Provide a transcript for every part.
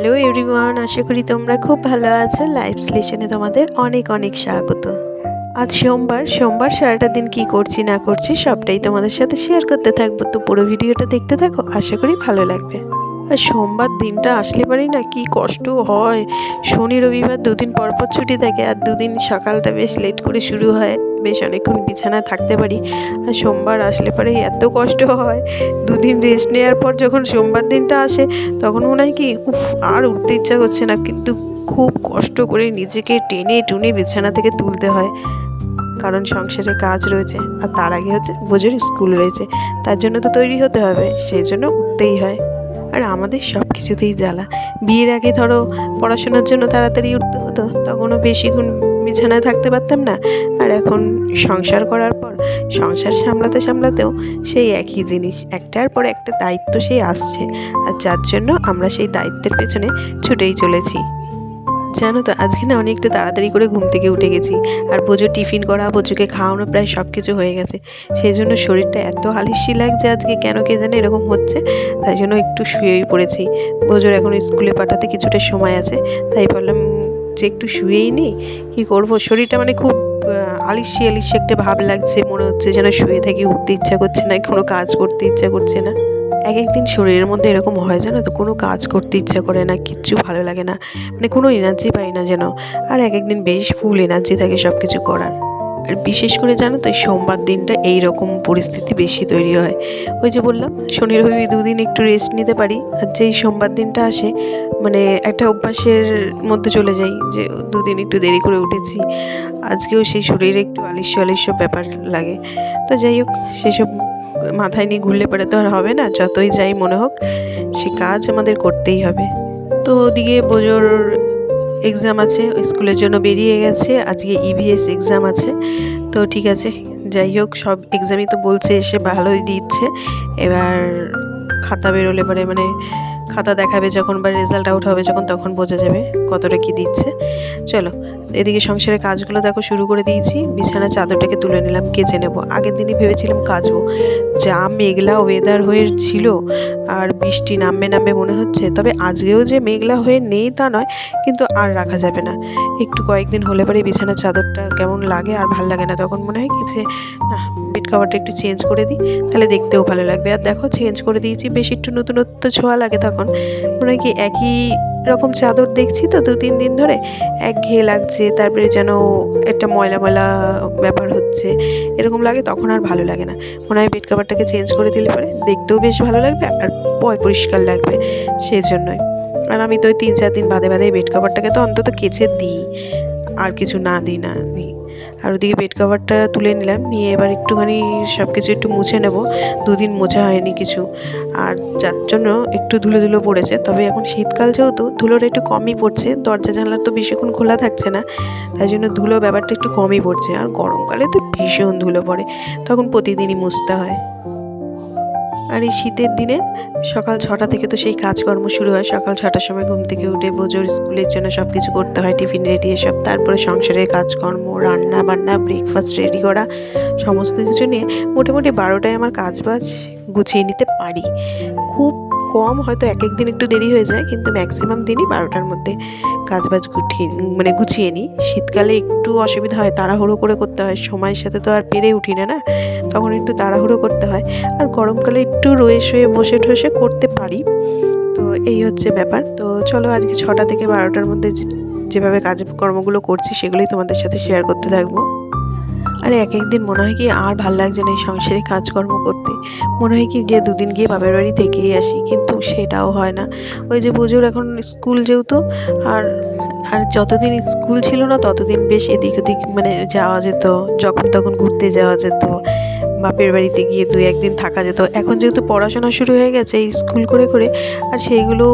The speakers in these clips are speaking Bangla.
হ্যালো এভরিওয়ান, আশা করি তোমরা খুব ভালো আছো। লাইফ স্টেশনে তোমাদের অনেক অনেক স্বাগত। আজ সোমবার সারাটা দিন কি করছি না করছি সবটাই তোমাদের সাথে শেয়ার করতে থাকবো। তো পুরো ভিডিওটা দেখতে থাকো, আশা করি ভালো লাগবে। আর সোমবার দিনটা আসলে পারি না কি কষ্ট হয়। শনি রবিবার দুদিন পর পর ছুটি থাকে, আর দুদিন সকালটা বেশ লেট করে শুরু হয়, বেশ অনেকক্ষণ বিছানায় থাকতে পারি। আর সোমবার আসলে পরে এত কষ্ট হয়। দুদিন রেস্ট নেওয়ার পর যখন সোমবার দিনটা আসে তখন মনে হয় কি উফ, আর উঠতে ইচ্ছা করছে না, কিন্তু খুব কষ্ট করে নিজেকে টেনে টুনে বিছানা থেকে তুলতে হয়, কারণ সংসারে কাজ রয়েছে আর তার আগে হচ্ছে বোঝোর স্কুল রয়েছে, তার জন্য তো তৈরি হতে হবে, সেই জন্য উঠতেই হয়। আর আমাদের সব কিছুতেই জ্বালা। বিয়ের আগে ধরো পড়াশোনার জন্য তাড়াতাড়ি উঠতে হতো, তখনও বেশিক্ষণ বিছানায় থাকতে পারতাম না। আর এখন সংসার করার পর সংসার সামলাতেও সেই একই জিনিস, একটার পর একটা দায়িত্ব সেই আসছে, আর যার জন্য আমরা সেই দায়িত্বের পেছনে ছুটেই চলেছি। জানো তো আজকে না অনেকটা তাড়াতাড়ি করে ঘুম থেকে উঠে গেছি, আর বোঝো টিফিন করা, বোঝোকে খাওয়ানো, প্রায় সব কিছু হয়ে গেছে। সেই জন্য শরীরটা এত আলিস্যি লাগছে আজকে, কেন কে জানে এরকম হচ্ছে। তাই জন্য একটু শুয়েই পড়েছি। বোঝোর এখন স্কুলে পাঠাতে কিছুটা সময় আছে, তাই ভাবলাম যে একটু শুয়েই নিই। কী করবো, শরীরটা মানে খুব আলিস্যি একটা ভাব লাগছে, মনে হচ্ছে যেন শুয়ে থেকে উঠতে ইচ্ছা করছে না, কোনো কাজ করতে ইচ্ছা করছে না। এক একদিন শরীরের মধ্যে এরকম হয় জানো তো, কোনো কাজ করতে ইচ্ছা করে না, কিচ্ছু ভালো লাগে না, মানে কোনো এনার্জি পাই না যেন। আর এক একদিন বেশ ফুল এনার্জি থাকে সব কিছু করার। আর বিশেষ করে জানো তো এই সোমবার দিনটা এই রকম পরিস্থিতি বেশি তৈরি হয়। ওই যে বললাম শনি রবি দুদিন একটু রেস্ট নিতে পারি, আর যেই সোমবার দিনটা আসে মানে একটা অভ্যাসের মধ্যে চলে যাই যে দুদিন একটু দেরি করে উঠেছি, আজকেও সেই শরীরে একটু আলিস্য ব্যাপার লাগে। তো যাই হোক, সেসব মাথায় নিয়ে ঘুরলে পরে তো আর হবে না, যতই যাই মনে হোক সে কাজ আমাদের করতেই হবে। তো ওদিকে বোঝোর এক্সাম আছে, স্কুলের জন্য বেরিয়ে গেছে, আজকে ইভিএস এক্সাম আছে। তো ঠিক আছে, যাই হোক সব এক্সামই তো বলছে এসে ভালোই দিচ্ছে। এবার খাতা বেরোলে পরে মানে খাতা দেখাবে যখন, বা রেজাল্ট আউট হবে যখন, তখন বোঝা যাবে কতটা কি দিচ্ছে। চলো, এদিকে সংসারের কাজগুলো দেখো শুরু করে দিয়েছি। বিছানা চাদরটাকে তুলে নিলাম, কেচে নেব। আগের দিনই ভেবেছিলাম কাচবো, যা মেঘলা ওয়েদার হয়ে ছিল, আর বৃষ্টি নামবে মনে হচ্ছে। তবে আজকেও যে মেঘলা হয়ে নেই তা নয়, কিন্তু আর রাখা যাবে না। একটু কয়েকদিন হলে পরে বিছানার চাদরটা কেমন লাগে, আর ভাল লাগে না। তখন মনে হয় কি যে না, বেড কভারটা একটু চেঞ্জ করে দিই, তাহলে দেখতেও ভালো লাগবে। আর দেখো চেঞ্জ করে দিয়েছি, বেশ একটু নতুনত্ব ছোঁয়া লাগে। তখন মনে হয় কি একই রকম চাদর দেখছি তো 2-3 দিন ধরে, একঘেয়ে লাগছে, তারপরে যেন একটা ময়লা ব্যাপার হচ্ছে, এরকম লাগে। তখন আর ভালো লাগে না, মনে হয় বেড কভারটাকে চেঞ্জ করে দিলে পরে দেখতেও বেশ ভালো লাগবে আর পরিষ্কার লাগবে, সেই জন্যই। আর আমি তো ওই 3-4 দিন বাদে বেড কভারটাকে তো অন্তত কেচে দিই, আর কিছু না দিই। আর ওদিকে বেড কভারটা তুলে নিলাম, নিয়ে এবার একটুখানি সব কিছু একটু মুছে নেব। 2 দিন মোছা হয়নি কিছু, আর যার জন্য একটু ধুলো পড়েছে। তবে এখন শীতকাল যেহেতু ধুলোটা একটু কমই পড়ছে, দরজা জানলা তো বেশিক্ষণ খোলা থাকছে না, তাই জন্য ধুলো ব্যাপারটা একটু কমই পড়ছে। আর গরমকালে তো ভীষণ ধুলো পড়ে, তখন প্রতিদিনই মুছতে হয়। আর এই শীতের দিনে সকাল 6টা থেকে তো সেই কাজকর্ম শুরু হয়। সকাল 6টার সময় ঘুম থেকে উঠে বোঝোর স্কুলের জন্য সব কিছু করতে হয়, টিফিন রেডি এসব, তারপরে সংসারের কাজকর্ম, রান্না বান্না, ব্রেকফাস্ট রেডি করা, সমস্ত কিছু নিয়ে মোটামুটি 12টায় আমার কাজবাজ গুছিয়ে নিতে পারি। খুব কম হয়তো এক দিন একটু দেরি হয়ে যায়, কিন্তু ম্যাক্সিমাম দিনই 12টার মধ্যে কাজবাজ গুছিয়ে নিই। শীতকালে একটু অসুবিধা হয়, তাড়াহুড়ো করে করতে হয়, সময়ের সাথে তো আর পেরে উঠি না, তখন একটু তাড়াহুড়ো করতে হয়। আর গরমকালে একটু রয়ে শয়ে বসে ঠসে করতে পারি। তো এই হচ্ছে ব্যাপার। তো চলো আজকে 6টা থেকে 12টার মধ্যে যেভাবে কাজকর্মগুলো করছি সেগুলোই তোমাদের সাথে শেয়ার করতে থাকবো। আর এক দিন মনে হয় কি আর ভাল লাগছে না এই সংসারে কাজকর্ম করতে, মনে হয় কি যে 2 দিন গিয়ে বাপের বাড়ি থেকেই আসি, কিন্তু সেটাও হয় না। ওই যে বোঝোর এখন স্কুল যেহেতু, আর আর যতদিন স্কুল ছিল না ততদিন বেশ এদিক ওদিক মানে যাওয়া যেত, যখন তখন ঘুরতে যাওয়া যেত, বাপের বাড়িতে গিয়ে 2-1 দিন থাকা যেত। এখন যেহেতু পড়াশোনা শুরু হয়ে গেছে এই স্কুল করে, আর সেইগুলো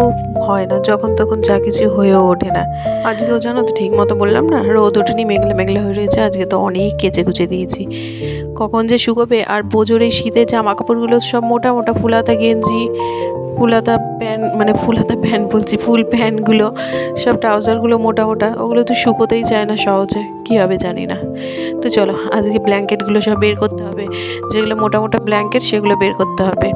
হয় না, যখন তখন যা কিছু হয়েও ওঠে না। আজকেও জানো তো ঠিক মতো বললাম না, রোদ ওঠেনি, মেঘলা হয়ে রয়েছে। আজকে তো অনেক কেচে দিয়েছি, কখন যে শুকোবে। আর বোঝোর এই শীতের জামা কাপড়গুলো সব মোটা ফুলাতা গেঞ্জি, ফুল হাতা প্যান্ট, মানে ফুল হাতা প্যান্ট বলছি, ফুল প্যান্টগুলো সব ট্রাউজারগুলো মোটা মোটা, ওগুলো তো শুকোতেই চায় না সহজে, কী হবে জানি না। তো চলো আজকে ব্ল্যাঙ্কেটগুলো সব বের করতে হবে, যেগুলো মোটা মোটা ব্ল্যাঙ্কেট সেগুলো বের করতে হবে,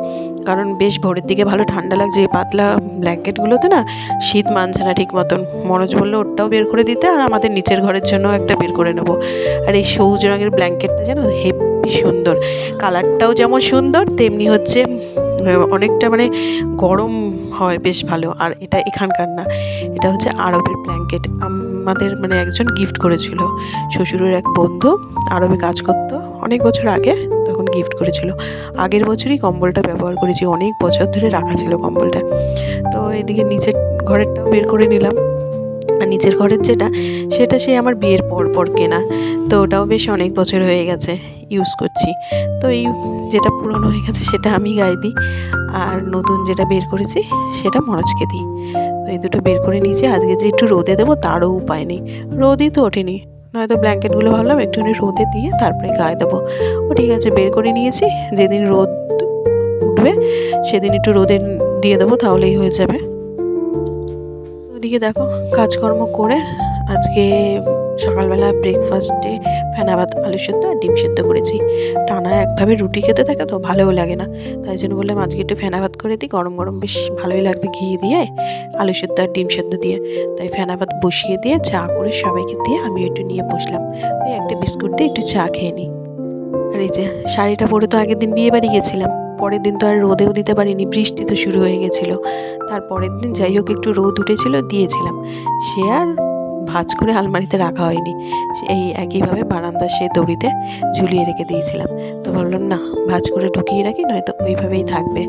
কারণ বেশ ভোরের দিকে ভালো ঠান্ডা লাগছে। এই পাতলা ব্ল্যাঙ্কেটগুলোতে না শীত মানছে না ঠিক মতন। মনোজ বললো ওটাও বের করে দিতে, আর আমাদের নিচের ঘরের জন্য একটা বের করে নেবো। আর এই সবুজ রঙের ব্ল্যাঙ্কেটটা যেন হেভি সুন্দর, কালারটাও যেমন সুন্দর তেমনি হচ্ছে অনেকটা মানে গরম হয় বেশ ভালো। আর এটা এখানকার না, এটা হচ্ছে আরবের ব্ল্যাঙ্কেট, আমাদের মানে একজন গিফট করেছিল, শ্বশুরের এক বন্ধু আরবে কাজ করতো অনেক বছর আগে, তখন গিফট করেছিল। আগের বছরই কম্বলটা ব্যবহার করেছি, অনেক বছর ধরে রাখা ছিল কম্বলটা। তো এদিকে নিচের ঘরেরটাও বের করে নিলাম। আর নিচের ঘরের যেটা, সেটা সে আমার বিয়ের পর কেনা, তো ওটাও বেশ অনেক বছর হয়ে গেছে ইউজ করছি। তো এই যেটা পুরনো হয়ে গেছে সেটা আমি গায়ে দিই, আর নতুন যেটা বের করেছি সেটা মনোজকে দিই। তো এই দুটো বের করে নিয়েছি। আজকে যে একটু রোদে দেবো তারও উপায় নেই, রোদই তো ওঠেনি, নয়তো ব্ল্যাঙ্কেটগুলো ভাবলাম একটুখানি রোদে দিয়ে তারপরে গায়ে দেবো। ও ঠিক আছে, বের করে নিয়েছি, যেদিন রোদ উঠবে সেদিন একটু রোদে দিয়ে দেবো, তাহলেই হয়ে যাবে। ওদিকে দেখো কাজকর্ম করে আজকে সকালবেলা ব্রেকফাস্টে ফেনা ভাত, আলু সেদ্ধ আর ডিম সেদ্ধ করেছি। টানা একভাবে রুটি খেতে থাকে তো ভালোও লাগে না, তাই জন্য বললাম আজকে একটু ফেনা ভাত করে দিই, গরম গরম বেশ ভালোই লাগবে ঘি দিয়ে, আলু সেদ্ধ আর ডিম সেদ্ধ দিয়ে। তাই ফেনা ভাত বসিয়ে দিয়ে চা করে সবাইকে দিয়ে আমি একটু নিয়ে বসলাম, ওই একটা বিস্কুট দিয়ে একটু চা খেয়ে নিই। আর এই যে শাড়িটা পরে তো আগের দিন বিয়ে বাড়ি গেছিলাম, পরের দিন তো আর রোদেও দিতে পারিনি, বৃষ্টি তো শুরু হয়ে গেছিলো। তারপরের দিন যাই হোক একটু রোদ উঠেছিল দিয়েছিলাম, সে আর ভাঁজ করে আলমারিতে রাখা হয়নি, এই একইভাবে বারান্দার সে দড়িতে ঝুলিয়ে রেখে দিয়েছিলাম। তো ভাবলাম না, ভাঁজ করে ঢুকিয়ে রাখি, নয়তো ওইভাবেই থাকবে।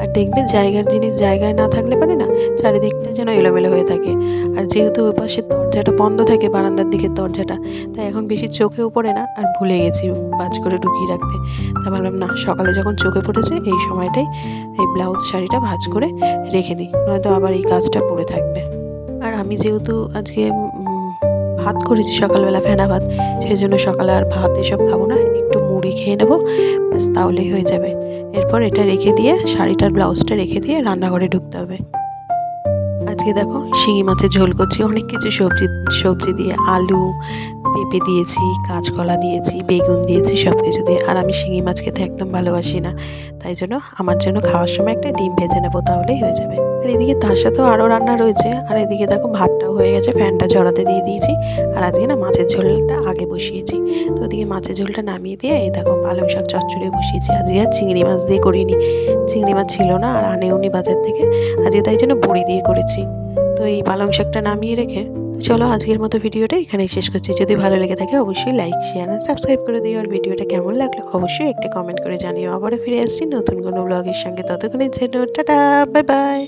আর দেখবে জায়গার জিনিস জায়গায় না থাকলে পারে না, চারিদিকটা যেন এলোমেলো হয়ে থাকে। আর যেহেতু ওই পাশের দরজাটা বন্ধ থাকে, বারান্দার দিকের দরজাটা, তাই এখন বেশি চোখেও পড়ে না, আর ভুলে গেছি ভাঁজ করে ঢুকিয়ে রাখতে। তা ভাবলাম না, সকালে যখন চোখে পড়েছে এই সময়টাই এই ব্লাউজ শাড়িটা ভাঁজ করে রেখে দিই, নয়তো আবার এই কাজটা পড়ে থাকবে। আর আমি যেহেতু আজকে ভাত করেছি সকালবেলা ফেনা ভাত, সেই জন্য সকালে আর ভাত এসব খাবো না, একটু মুড়ি খেয়ে নেবো, ব্যাস তাহলেই হয়ে যাবে। এরপর এটা রেখে দিয়ে, শাড়িটার ব্লাউজটা রেখে দিয়ে রান্নাঘরে ঢুকতে হবে। আজকে দেখো শিঙি মাছের ঝোল করছি, অনেক কিছু সবজি দিয়ে, আলু পেঁপে দিয়েছি, কাঁচকলা দিয়েছি, বেগুন দিয়েছি, সব কিছু দিয়ে। আর আমি শিঙি মাছ খেতে একদম ভালোবাসি না, তাই জন্য আমার জন্য খাওয়ার সময় একটা ডিম ভেজে নেবো, তাহলেই হয়ে যাবে। আর এদিকে তার সাথেও আরও রান্না রয়েছে। আর এদিকে দেখো ভাতটাও হয়ে গেছে, ফ্যানটা চড়াতে দিয়ে দিয়েছি। আর আজকে না মাছের ঝোলটা আগে বসিয়েছি, তো ওদিকে মাছের ঝোলটা নামিয়ে দিয়ে এই দেখো পালং শাক চচ্চড়ি বসিয়েছি। আজকে আর চিংড়ি মাছ দিয়ে করিনি, চিংড়ি মাছ ছিল না আর আনেওনি বাজার থেকে, আজকে তাই জন্য বড়ি দিয়ে করেছি। তো এই পালং শাকটা নামিয়ে রেখে চলো আজকের মতো ভিডিওটা এখানেই শেষ করছি। যদি ভালো লেগে থাকে অবশ্যই লাইক, শেয়ার আর সাবস্ক্রাইব করে দিও। আর ভিডিওটা কেমন লাগলো অবশ্যই একটা কমেন্ট করে জানিও। আবারও ফিরে আসছি নতুন কোনো ব্লগের সঙ্গে, ততক্ষণের জন্য টাটা, বাই বাই।